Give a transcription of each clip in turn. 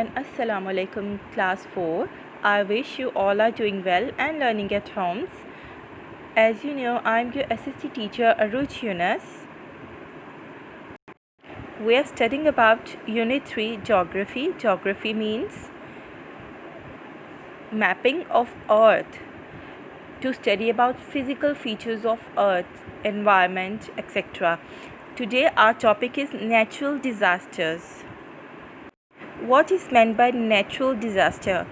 and Assalamu alaikum class 4. I wish you all are doing well and learning at homes. As you know, I am your SST teacher Aruj Yunus. We are studying about Unit 3 Geography. Geography means mapping of Earth, to study about physical features of Earth, environment, etc. Today our topic is natural disasters. What is meant by natural disaster?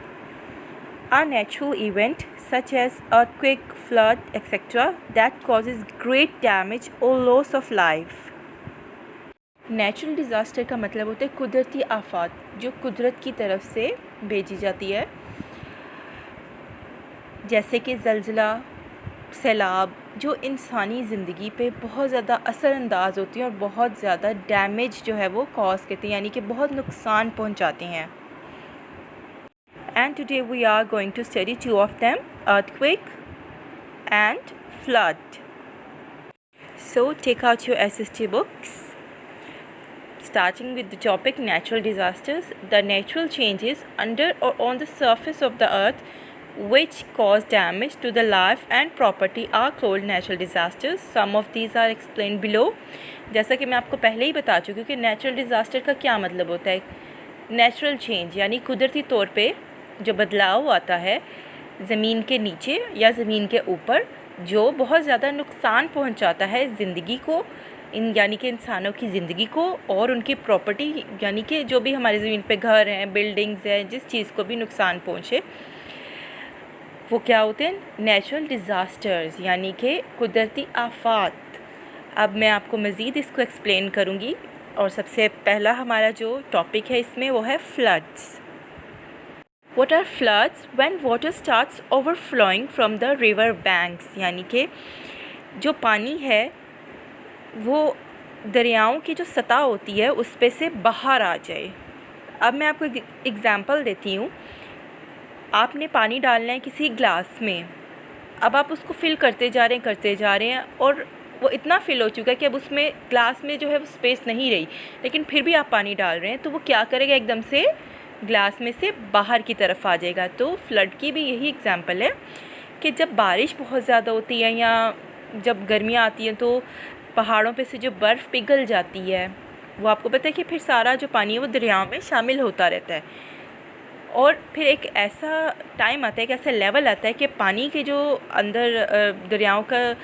A natural event such as earthquake, flood, etc. that causes great damage or loss of life. Natural disaster का मतलब होता है कुदरती आफत जो कुदरत की तरफ से भेजी जाती है, जैसे कि ज़लज़ला, सैलाब, जो इंसानी ज़िंदगी पे बहुत ज़्यादा असरअंदाज होती हैं और बहुत ज़्यादा डैमेज जो है वो कॉज करती हैं, यानी कि बहुत नुकसान पहुंचाती हैं. And today we are going to study two of them, earthquake and flood. So take out your SST books. Starting with the topic natural disasters, the natural changes under or on the surface of the earth which cause damage to the life and property are called natural disasters. Some of these are explained below. जैसा कि मैं आपको पहले ही बता चुकी हूँ कि natural disaster का क्या मतलब होता है. नेचुरल चेंज यानी कुदरती तौर पे जो बदलाव आता है ज़मीन के नीचे या ज़मीन के ऊपर, जो बहुत ज़्यादा नुकसान पहुंचाता है ज़िंदगी को, यानी कि इंसानों की ज़िंदगी को और उनकी प्रॉपर्टी, यानी कि जो भी हमारी ज़मीन पे घर हैं, बिल्डिंग्स हैं, जिस चीज़ को भी नुकसान पहुंचे, वो क्या होते हैं? नेचुरल डिज़ास्टर्स, यानी कि कुदरती आफात. अब मैं आपको मज़ीद इसको एक्सप्लेन करूँगी और सबसे पहला हमारा जो टॉपिक है इसमें वो है floods. What are floods? When water starts overflowing from the river banks, यानी कि जो पानी है वो दरियाओं की जो सतह होती है उस पे से बाहर आ जाए. अब मैं आपको एग्ज़ाम्पल देती हूँ. आपने पानी डालना है किसी ग्लास में, अब आप उसको फिल करते जा रहे हैं और वो इतना फिल हो चुका है कि अब उसमें ग्लास में जो है वो स्पेस नहीं रही, लेकिन फिर भी आप पानी डाल रहे हैं, तो वो क्या करेगा? एकदम से ग्लास में से बाहर की तरफ आ जाएगा. तो फ्लड की भी यही एग्ज़ाम्पल है कि जब बारिश बहुत ज़्यादा होती है या जब गर्मियाँ आती हैं तो पहाड़ों पे से जो बर्फ़ पिघल जाती है, वो आपको पता है कि फिर सारा जो पानी है वो दरियाओं में शामिल होता रहता है. और फिर एक ऐसा टाइम आता है, एक ऐसा लेवल आता है कि पानी के जो अंदर दरियाओं का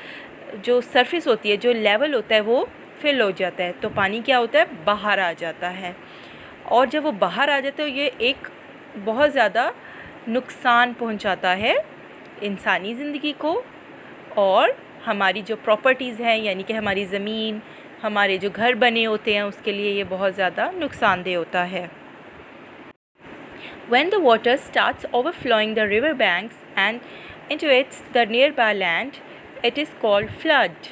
जो सरफेस होती है, जो लेवल होता है, वो फिल हो जाता है. तो पानी क्या होता है? बाहर आ जाता है. और जब वो बाहर आ जाता है ये एक बहुत ज़्यादा नुकसान पहुंचाता है इंसानी ज़िंदगी को और हमारी जो प्रॉपर्टीज़ हैं, यानी कि हमारी ज़मीन, हमारे जो घर बने होते हैं, उसके लिए ये बहुत ज़्यादा नुकसानदेह होता है. When the water starts overflowing the river banks and into the nearby land, it is called flood.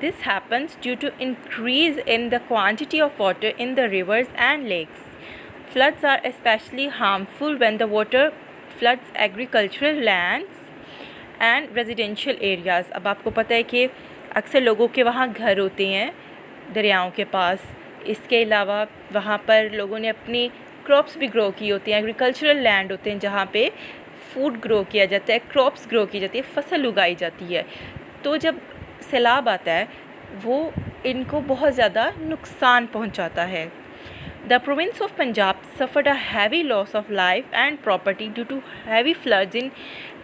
This happens due to increase in the quantity of water in the rivers and lakes. Floods are especially harmful when the water floods agricultural lands and residential areas. अब आपको पता है कि अक्सर लोगों के वहाँ घर होते हैं दरियाओं के पास. इसके अलावा वहाँ पर लोगों ने अपनी क्रॉप्स भी ग्रो की होती हैं. एग्रीकल्चरल लैंड होते हैं जहाँ पे फूड ग्रो किया जाता है, क्रॉप्स ग्रो की जाती है, फसल उगाई जाती है. तो जब सैलाब आता है वो इनको बहुत ज़्यादा नुकसान पहुंचाता है. The province of Punjab suffered a heavy loss of life and property due to heavy floods in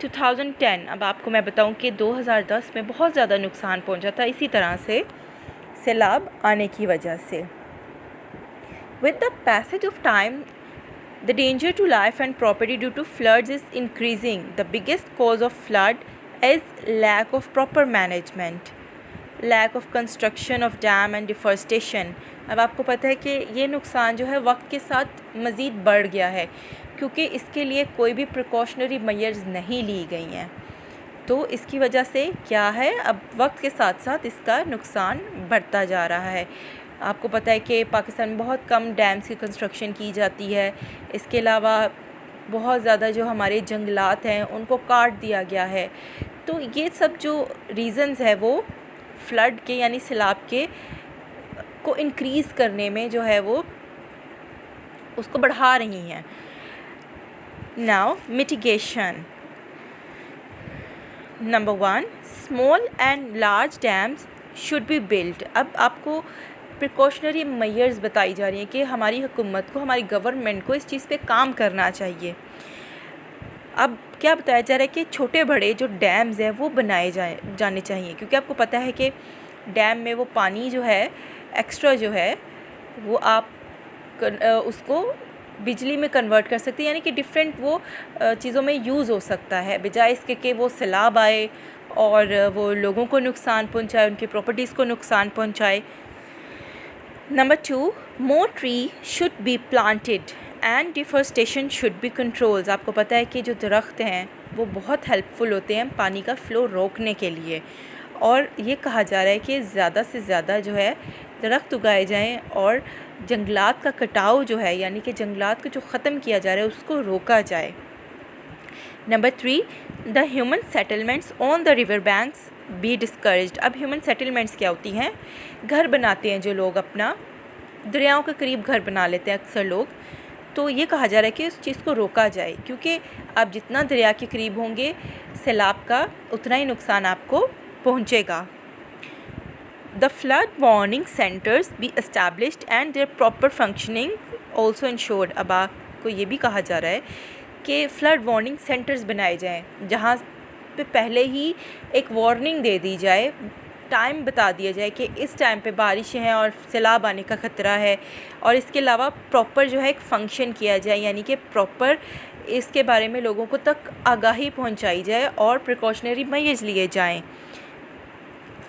2010. अब आपको मैं बताऊं कि 2010 में बहुत ज़्यादा नुकसान पहुंचा था इसी तरह से सैलाब आने की वजह से. With the passage of time, the danger to life and property due to floods is increasing. The biggest cause of flood is lack of proper management, lack of construction of dam and deforestation. अब आपको पता है कि ये नुकसान जो है वक्त के साथ मज़ीद बढ़ गया है क्योंकि इसके लिए कोई भी प्रिकॉशनरी मेजर्स नहीं ली गई हैं. तो इसकी वजह से क्या है, अब वक्त के साथ साथ इसका नुकसान बढ़ता जा रहा है. आपको पता है कि पाकिस्तान में बहुत कम डैम्स की कंस्ट्रक्शन की जाती है. इसके अलावा बहुत ज़्यादा जो हमारे जंगलात हैं उनको काट दिया गया है. तो ये सब जो रीज़न्स है वो फ्लड के यानी सैलाब के को इंक्रीज़ करने में जो है वो उसको बढ़ा रही हैं। Now mitigation. Number 1, small and large dams should be built. अब आपको प्रिकॉशनरी मेजर्स बताई जा रही हैं कि हमारी हुकूमत को, हमारी गवर्नमेंट को इस चीज़ पे काम करना चाहिए। अब क्या बताया जा रहा है कि छोटे बड़े जो डैम्स हैं वो बनाए जाने चाहिए, क्योंकि आपको पता है कि डैम में वो पानी जो है एक्स्ट्रा जो है वो आप उसको बिजली में कन्वर्ट कर सकते हैं, यानी कि डिफरेंट वो चीज़ों में यूज़ हो सकता है, बजाय इसके कि वो सैलाब आए और वो लोगों को नुकसान पहुंचाए, उनकी प्रॉपर्टीज़ को नुकसान पहुंचाए। Number 2, more tree should be planted and deforestation should be controls. आपको पता है कि जो दरख्त हैं वो बहुत हेल्पफुल होते हैं पानी का फ़्लो रोकने के लिए, और ये कहा जा रहा है कि ज़्यादा से ज़्यादा जो है दरख्त उगाए जाएं और जंगलात का कटाव जो है, यानी कि जंगलात को जो ख़त्म किया जा रहा है उसको रोका जाए। Number 3, the human settlements on the river banks be discouraged. अब ह्यूमन सेटलमेंट्स क्या होती हैं? घर बनाते हैं जो लोग, अपना दरियाओं के करीब घर बना लेते हैं अक्सर लोग, तो ये कहा जा रहा है कि उस चीज़ को रोका जाए, क्योंकि आप जितना दरिया के करीब होंगे सैलाब का उतना ही नुकसान आपको पहुँचेगा। The flood warning centers be established and their proper functioning also ensured। अब आपको ये भी कहा जा रहा है कि फ्लड वार्निंग सेंटर्स बनाए जाएं, जहाँ पे पहले ही एक वार्निंग दे दी जाए, टाइम बता दिया जाए कि इस टाइम पे बारिश है और सैलाब आने का ख़तरा है, और इसके अलावा प्रॉपर जो है एक फ़ंक्शन किया जाए, यानी कि प्रॉपर इसके बारे में लोगों को तक आगाही पहुंचाई जाए और प्रिकॉशनरी मेजर्स लिए जाएं।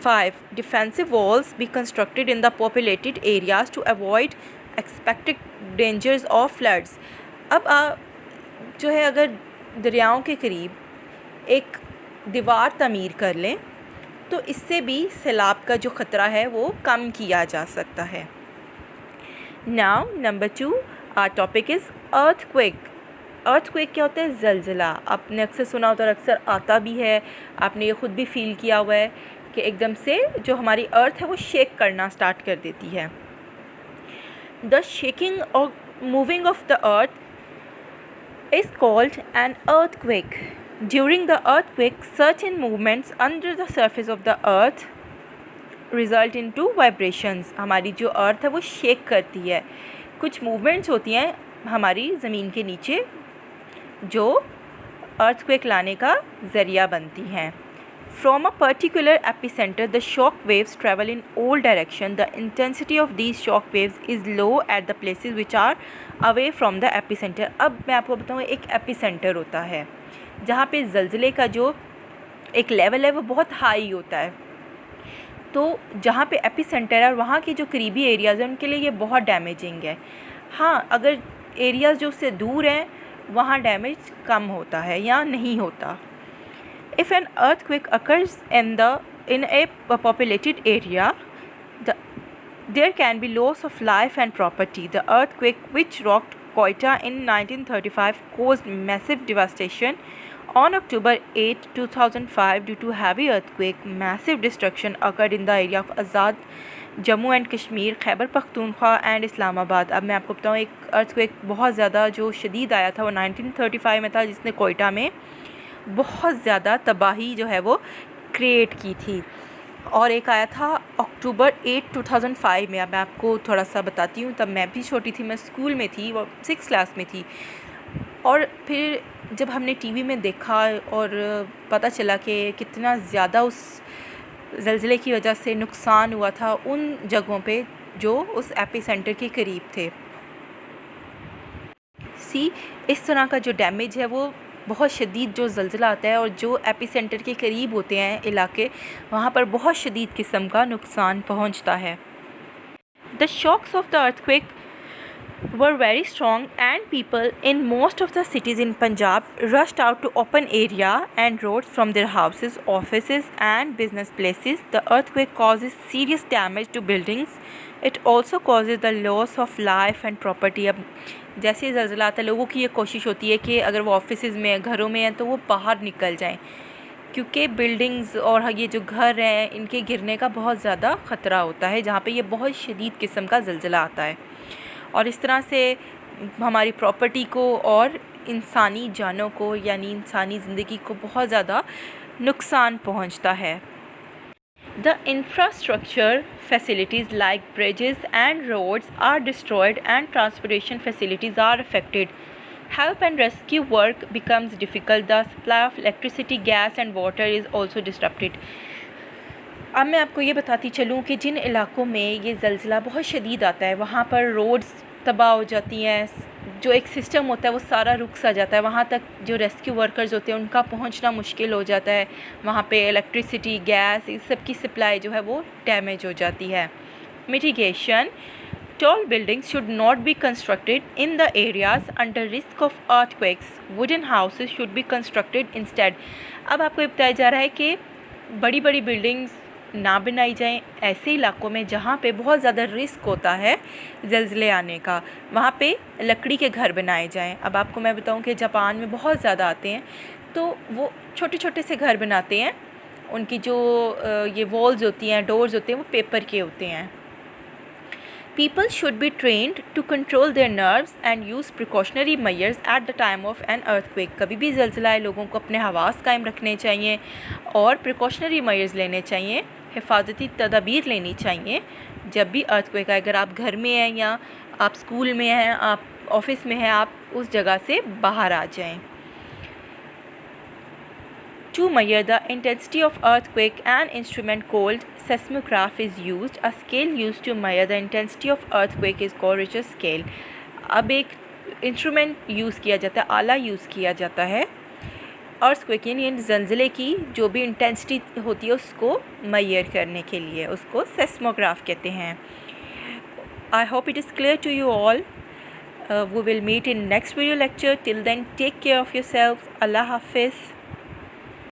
5, defensive walls be constructed in the populated areas to avoid expected dangers of floods। अब जो है अगर दरियाओं के करीब एक दीवार तमीर कर लें तो इससे भी सैलाब का जो ख़तरा है वो कम किया जा सकता है। Now number 2, our topic is earthquake. Earthquake क्या होता है? ज़लज़ला। आपने अक्सर सुना होता है और अक्सर आता भी है, आपने ये ख़ुद भी फील किया हुआ है कि एकदम से जो हमारी अर्थ है वो शेक करना स्टार्ट कर देती है। द शेकिंग और moving of the earth is called an earthquake. During the earthquake certain movements under the surface of the earth result in to vibrations. हमारी जो अर्थ है वो शेक करती है, कुछ मूवमेंट्स होती हैं हमारी ज़मीन के नीचे जो अर्थक्वेक लाने का ज़रिया बनती हैं। From a particular epicenter, the shock waves travel in all directions. The intensity of these shock waves is low at the places which are away from the epicenter। अब मैं आपको बताऊँ, एक एपिसेंटर होता है जहाँ पे ज़लज़ले का जो एक लेवल है वो बहुत हाई होता है, तो जहाँ पे एपिसेंटर है और वहाँ के जो करीबी एरियाज़ हैं उनके लिए ये बहुत डैमेजिंग है। हाँ, अगर एरियाज़ जो उससे दूर हैं वहाँ डैमेज कम होता है या नहीं होता। If an earthquake occurs in a populated area, there can be loss of life and property. The earthquake which rocked Quetta in 1935 caused massive devastation. On October 8, 2005, due to heavy earthquake, massive destruction occurred in the area of Azad, Jammu and Kashmir, Khyber Pakhtunkhwa and Islamabad। अब मैं आपको बताऊँ, एक earthquake बहुत ज़्यादा जो शदीद आया था वो 1935 में था, जिसने कोयटा में बहुत ज़्यादा तबाही जो है वो क्रिएट की थी, और एक आया था अक्टूबर 8, 2005 में। अब मैं आपको थोड़ा सा बताती हूँ, तब मैं भी छोटी थी, मैं स्कूल में थी, वो 6th क्लास में थी, और फिर जब हमने टीवी में देखा और पता चला कि कितना ज़्यादा उस ज़लज़ले की वजह से नुकसान हुआ था उन जगहों पे जो उस एपिसेंटर के करीब थे। इस तरह का जो डैमेज है वो बहुत शदीद, जो ज़लज़ला आता है और जो एपिसेंटर के करीब होते हैं इलाके, वहाँ पर बहुत शदीद किस्म का नुकसान पहुँचता है। The shocks of the earthquake were very strong and people in most of the cities in Punjab rushed out to open area and roads from their houses, offices and business places. The earthquake causes serious damage to buildings. It also causes the loss of life and property। अब जैसे ज़लज़ला आता है, लोगों की ये कोशिश होती है कि अगर वो ऑफिसेज़ में, घरों में हैं तो वो बाहर निकल जाएं, क्योंकि बिल्डिंग्स और ये जो घर हैं इनके गिरने का बहुत ज़्यादा ख़तरा होता है जहाँ पे ये बहुत शदीद किस्म का ज़लज़ला आता है। और इस तरह से हमारी प्रॉपर्टी को और इंसानी जानों को यानी इंसानी ज़िंदगी को बहुत ज़्यादा नुकसान पहुंचता है। The infrastructure facilities like bridges and roads are destroyed and transportation facilities are affected. Help and rescue work becomes difficult. The supply of electricity, gas and water is also disrupted. अब मैं आपको ये बताती चलूँ कि जिन इलाकों में ये ज़लज़ला बहुत शदीद आता है वहाँ पर रोड्स तबाह हो जाती हैं, जो एक सिस्टम होता है वो सारा रुक सा जाता है, वहाँ तक जो रेस्क्यू वर्कर्स होते हैं उनका पहुँचना मुश्किल हो जाता है, वहाँ पे इलेक्ट्रिसिटी, गैस, इस सब की सप्लाई जो है वो डैमेज हो जाती है। Mitigation: tall buildings should not be constructed in the areas under risk of earthquakes. Wooden houses should be constructed instead. अब आपको बताया जा रहा है कि बड़ी बड़ी बिल्डिंग्स ना बनाई जाएं ऐसे इलाकों में जहाँ पे बहुत ज़्यादा रिस्क होता है ज़लज़ले आने का, वहाँ पे लकड़ी के घर बनाए जाएं। अब आपको मैं बताऊं कि जापान में बहुत ज़्यादा आते हैं, तो वो छोटे छोटे से घर बनाते हैं, उनकी जो ये वॉल्स होती हैं, डोर्स होते हैं, वो पेपर के होते हैं। People should be trained to control their nerves and use precautionary measures at the time of an earthquake. कभी भी ज़लज़ला आए लोगों को अपने हवास कायम रखने चाहिए और प्रिकॉशनरी मेजर्स लेने चाहिए, हिफाजती तदाबीर लेनी चाहिए जब भी अर्थक्वेक आए। अगर आप घर में हैं या आप स्कूल में हैं, आप ऑफिस में हैं, आप उस जगह से बाहर आ जाएं। To measure the intensity of earthquake, an instrument called seismograph is used. A scale used to measure the intensity of earthquake is called Richter scale. अब एक इंस्ट्रूमेंट यूज़ किया जाता है, आला यूज़ किया जाता है अर्थक्वेक यानी ज़लज़ले की जो भी इंटेंसिटी होती है उसको मेजर करने के लिए, उसको सेस्मोग्राफ कहते हैं। I hope it is clear to you all. We will meet in next video lecture. Till then, take care of yourselves. Allah Hafiz.